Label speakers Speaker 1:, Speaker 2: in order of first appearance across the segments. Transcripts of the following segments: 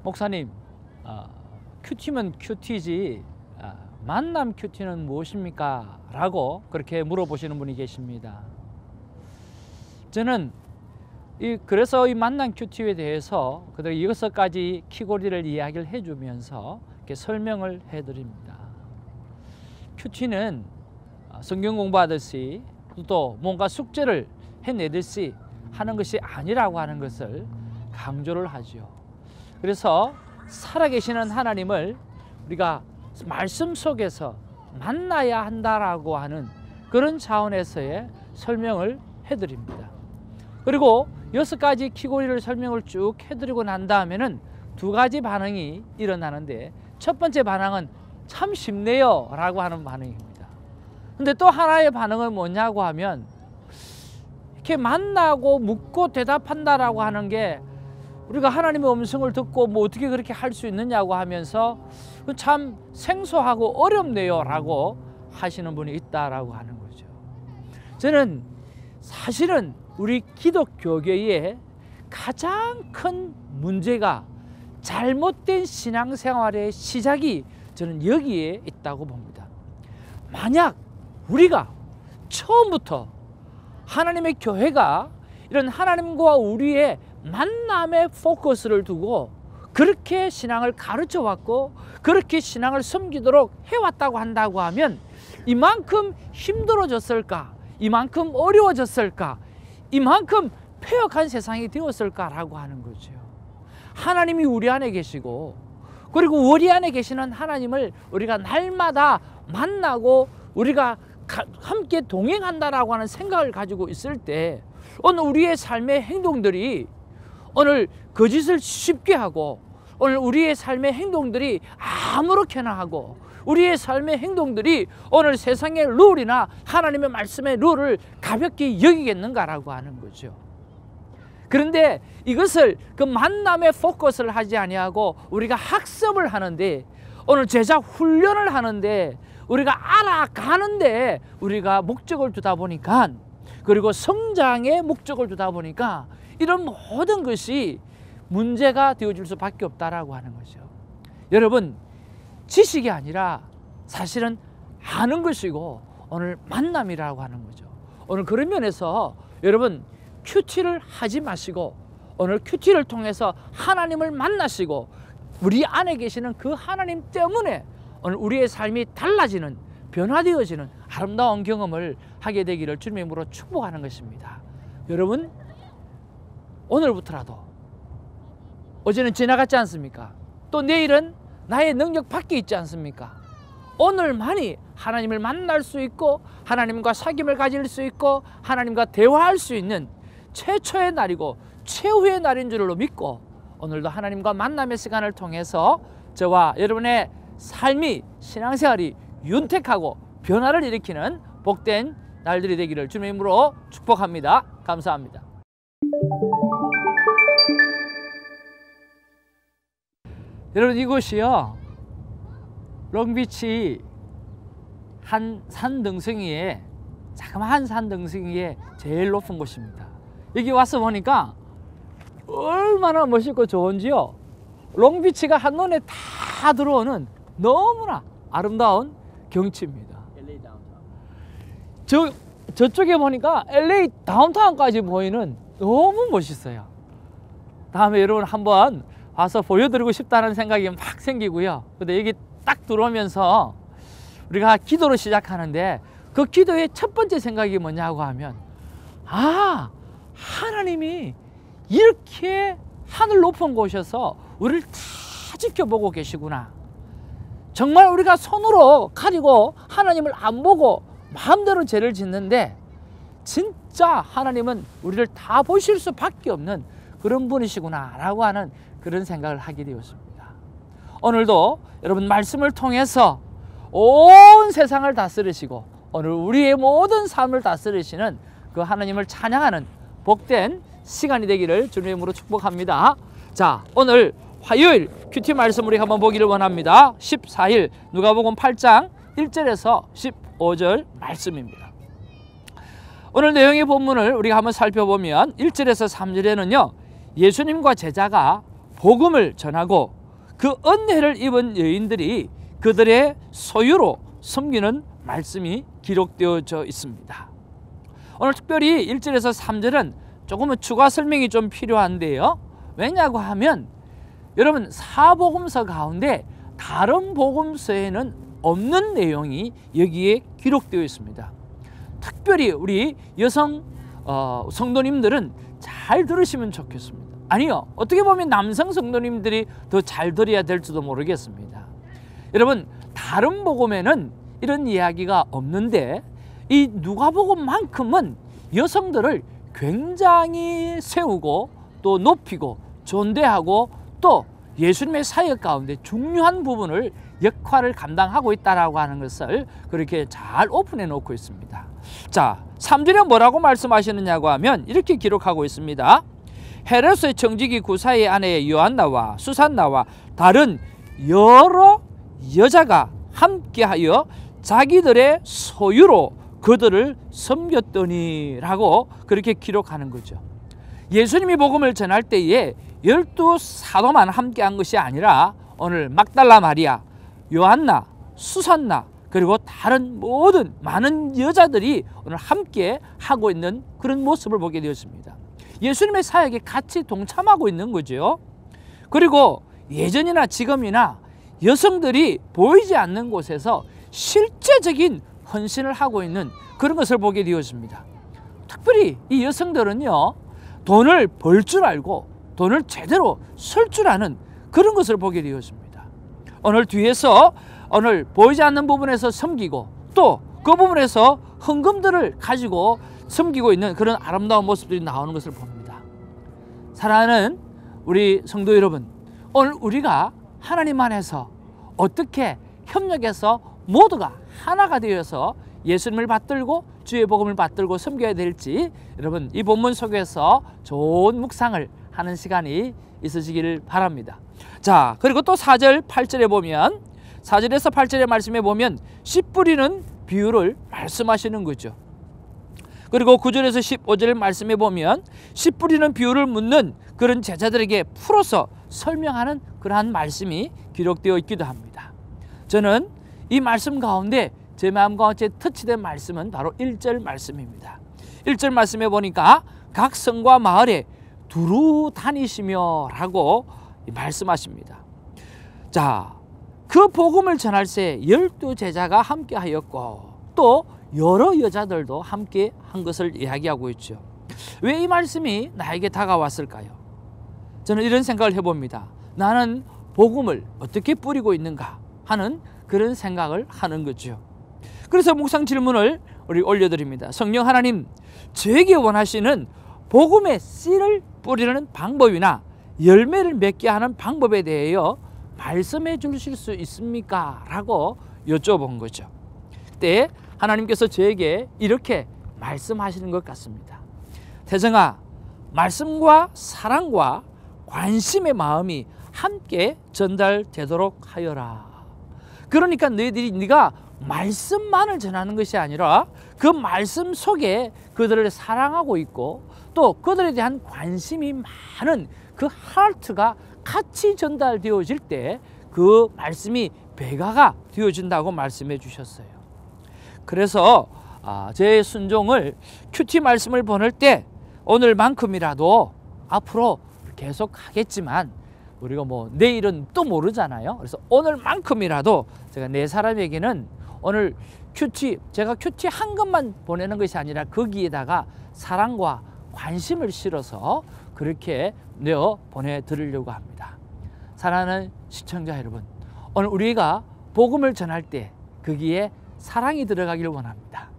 Speaker 1: 목사님, 큐티면 큐티지 만남 큐티는 무엇입니까? 라고 그렇게 물어보시는 분이 계십니다. 저는 그래서 이 만남 큐티에 대해서 그들 6가지 키고리를 이야기를 해주면서 이렇게 설명을 해드립니다. 큐티는 성경 공부하듯이 또 뭔가 숙제를 해내듯이 하는 것이 아니라고 하는 것을 강조를 하죠. 그래서 살아계시는 하나님을 우리가 말씀 속에서 만나야 한다라고 하는 그런 차원에서의 설명을 해드립니다. 그리고 6가지 키고리를 설명을 쭉 해드리고 난 다음에는 2가지 반응이 일어나는데, 첫 번째 반응은 참 쉽네요 라고 하는 반응입니다. 근데 또 하나의 반응은 뭐냐고 하면, 이렇게 만나고 묻고 대답한다라고 하는 게 우리가 하나님의 음성을 듣고 뭐 어떻게 그렇게 할 수 있느냐고 하면서 참 생소하고 어렵네요 라고 하시는 분이 있다라고 하는 거죠. 저는 사실은 우리 기독교계의 가장 큰 문제가 잘못된 신앙생활의 시작이 저는 여기에 있다고 봅니다. 만약 우리가 처음부터 하나님의 교회가 이런 하나님과 우리의 만남에 포커스를 두고 그렇게 신앙을 가르쳐 왔고 그렇게 신앙을 섬기도록 해왔다고 한다고 하면 이만큼 힘들어졌을까? 이만큼 어려워졌을까? 이만큼 폐역한 세상이 되었을까라고 하는 거죠. 하나님이 우리 안에 계시고, 그리고 우리 안에 계시는 하나님을 우리가 날마다 만나고 우리가 함께 동행한다라고 하는 생각을 가지고 있을 때, 오늘 우리의 삶의 행동들이 오늘 거짓을 쉽게 하고, 오늘 우리의 삶의 행동들이 아무렇게나 하고, 우리의 삶의 행동들이 오늘 세상의 룰이나 하나님의 말씀의 룰을 가볍게 여기겠는가라고 하는 거죠. 그런데 이것을 그 만남에 포커스를 하지 아니하고 우리가 학습을 하는데, 오늘 제자 훈련을 하는데, 우리가 알아가는데 우리가 목적을 두다 보니까, 그리고 성장의 목적을 두다 보니까 이런 모든 것이 문제가 되어질 수밖에 없다라고 하는 거죠. 여러분, 지식이 아니라 사실은 아는 것이고 오늘 만남이라고 하는 거죠. 오늘 그런 면에서 여러분, 큐티를 하지 마시고 오늘 큐티를 통해서 하나님을 만나시고 우리 안에 계시는 그 하나님 때문에 오늘 우리의 삶이 달라지는, 변화되어지는 아름다운 경험을 하게 되기를 주님의 이름으로 축복하는 것입니다. 여러분, 오늘부터라도, 어제는 지나갔지 않습니까? 또 내일은 나의 능력 밖에 있지 않습니까? 오늘만이 하나님을 만날 수 있고 하나님과 사귐을 가질 수 있고 하나님과 대화할 수 있는 최초의 날이고 최후의 날인 줄로 믿고, 오늘도 하나님과 만남의 시간을 통해서 저와 여러분의 삶이, 신앙생활이 윤택하고 변화를 일으키는 복된 날들이 되기를 주님의 이름으로 축복합니다. 감사합니다. 여러분, 이곳이요, 롱비치 한 산 등성이에, 자그마한 산 등성이에 제일 높은 곳입니다. 여기 와서 보니까 얼마나 멋있고 좋은지요. 롱비치가 한눈에 다 들어오는 너무나 아름다운 경치입니다. 저쪽에 보니까 LA 다운타운까지 보이는, 너무 멋있어요. 다음에 여러분 한번 와서 보여드리고 싶다는 생각이 막 생기고요. 근데 여기 딱 들어오면서 우리가 기도를 시작하는데, 그 기도의 첫 번째 생각이 뭐냐고 하면, 하나님이 이렇게 하늘 높은 곳에서 우리를 다 지켜보고 계시구나. 정말 우리가 손으로 가리고 하나님을 안 보고 마음대로 죄를 짓는데, 진짜 하나님은 우리를 다 보실 수밖에 없는 그런 분이시구나 라고 하는 그런 생각을 하게 되었습니다. 오늘도 여러분, 말씀을 통해서 온 세상을 다스리시고 오늘 우리의 모든 삶을 다스리시는 그 하나님을 찬양하는 복된 시간이 되기를 주님의 이름으로 축복합니다. 자, 오늘 화요일 큐티 말씀 우리 한번 보기를 원합니다. 14일 누가복음 8장 1절에서 15절 말씀입니다. 오늘 내용의 본문을 우리가 한번 살펴보면 1절에서 3절에는요, 예수님과 제자가 복음을 전하고 그 은혜를 입은 여인들이 그들의 소유로 섬기는 말씀이 기록되어져 있습니다. 오늘 특별히 1절에서 3절은 조금은 추가 설명이 좀 필요한데요. 왜냐고 하면 여러분 사복음서 가운데 다른 복음서에는 없는 내용이 여기에 기록되어 있습니다. 특별히 우리 여성 성도님들은 잘 들으시면 좋겠습니다. 아니요, 어떻게 보면 남성 성도님들이 더 잘 들어야 될지도 모르겠습니다. 여러분 다른 복음에는 이런 이야기가 없는데 이 누가복음만큼은 여성들을 굉장히 세우고 또 높이고 존대하고 또 예수님의 사역 가운데 중요한 부분을 역할을 감당하고 있다라고 하는 것을 그렇게 잘 오픈해 놓고 있습니다. 자, 3절에 뭐라고 말씀하시느냐고 하면 이렇게 기록하고 있습니다. 헤롯의 청지기 구사의 아내 요한나와 수산나와 다른 여러 여자가 함께하여 자기들의 소유로 그들을 섬겼더니 라고 그렇게 기록하는 거죠. 예수님이 복음을 전할 때에 12사도만 함께한 것이 아니라 오늘 막달라 마리아, 요한나, 수산나 그리고 다른 모든 많은 여자들이 오늘 함께 하고 있는 그런 모습을 보게 되었습니다. 예수님의 사역에 같이 동참하고 있는 거죠. 그리고 예전이나 지금이나 여성들이 보이지 않는 곳에서 실제적인 헌신을 하고 있는 그런 것을 보게 되었습니다. 특별히 이 여성들은요, 돈을 벌 줄 알고 돈을 제대로 쓸 줄 아는 그런 것을 보게 되었습니다. 오늘 뒤에서 오늘 보이지 않는 부분에서 섬기고 또 그 부분에서 헌금들을 가지고 섬기고 있는 그런 아름다운 모습들이 나오는 것을 봅니다. 사랑하는 우리 성도 여러분, 오늘 우리가 하나님 안에서 어떻게 협력해서 모두가 하나가 되어서 예수님을 받들고 주의 복음을 받들고 섬겨야 될지 여러분 이 본문 속에서 좋은 묵상을 하는 시간이 있으시기를 바랍니다. 자, 그리고 또 4절 8절에 보면 4절에서 8절의 말씀에 보면 씨 뿌리는 비유를 말씀하시는 거죠. 그리고 9절에서 15절 말씀에 보면 씨 뿌리는 비유를 묻는 그런 제자들에게 풀어서 설명하는 그러한 말씀이 기록되어 있기도 합니다. 저는 이 말씀 가운데 제 마음 가운데 터치된 말씀은 바로 1절 말씀입니다. 1절 말씀에 보니까 각 성과 마을에 두루 다니시며 라고 말씀하십니다. 자, 그 복음을 전할 새 12제자가 함께 하였고 또 여러 여자들도 함께 한 것을 이야기하고 있죠. 왜 이 말씀이 나에게 다가왔을까요? 저는 이런 생각을 해봅니다. 나는 복음을 어떻게 뿌리고 있는가 하는 그런 생각을 하는 거죠. 그래서 묵상 질문을 우리 올려드립니다. 성령 하나님, 저에게 원하시는 복음의 씨를 뿌리는 방법이나 열매를 맺게 하는 방법에 대하여 말씀해 주실 수 있습니까? 라고 여쭤본 거죠. 그때 하나님께서 저에게 이렇게 말씀하시는 것 같습니다. 태정아, 말씀과 사랑과 관심의 마음이 함께 전달되도록 하여라. 그러니까 네가 말씀만을 전하는 것이 아니라 그 말씀 속에 그들을 사랑하고 있고 또 그들에 대한 관심이 많은 그 하트가 같이 전달되어질 때 그 말씀이 배가가 되어진다고 말씀해 주셨어요. 그래서 제 순종을 큐티 말씀을 보낼 때 오늘만큼이라도 앞으로 계속 하겠지만 우리가 뭐 내일은 또 모르잖아요. 그래서 오늘만큼이라도 제가 내 사람에게는 오늘 제가 큐티 한 것만 보내는 것이 아니라 거기에다가 사랑과 관심을 실어서 그렇게 내어 보내드리려고 합니다. 사랑하는 시청자 여러분, 오늘 우리가 복음을 전할 때 거기에 사랑이 들어가기를 원합니다.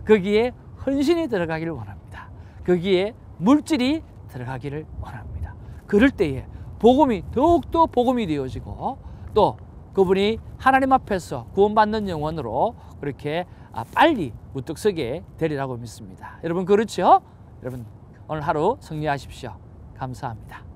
Speaker 1: 거기에 헌신이 들어가기를 원합니다. 거기에 물질이 들어가기를 원합니다. 그럴 때에 복음이 더욱더 복음이 되어지고 또 그분이 하나님 앞에서 구원받는 영혼으로 그렇게 빨리 우뚝 서게 되리라고 믿습니다. 여러분 그렇죠? 여러분 오늘 하루 승리하십시오. 감사합니다.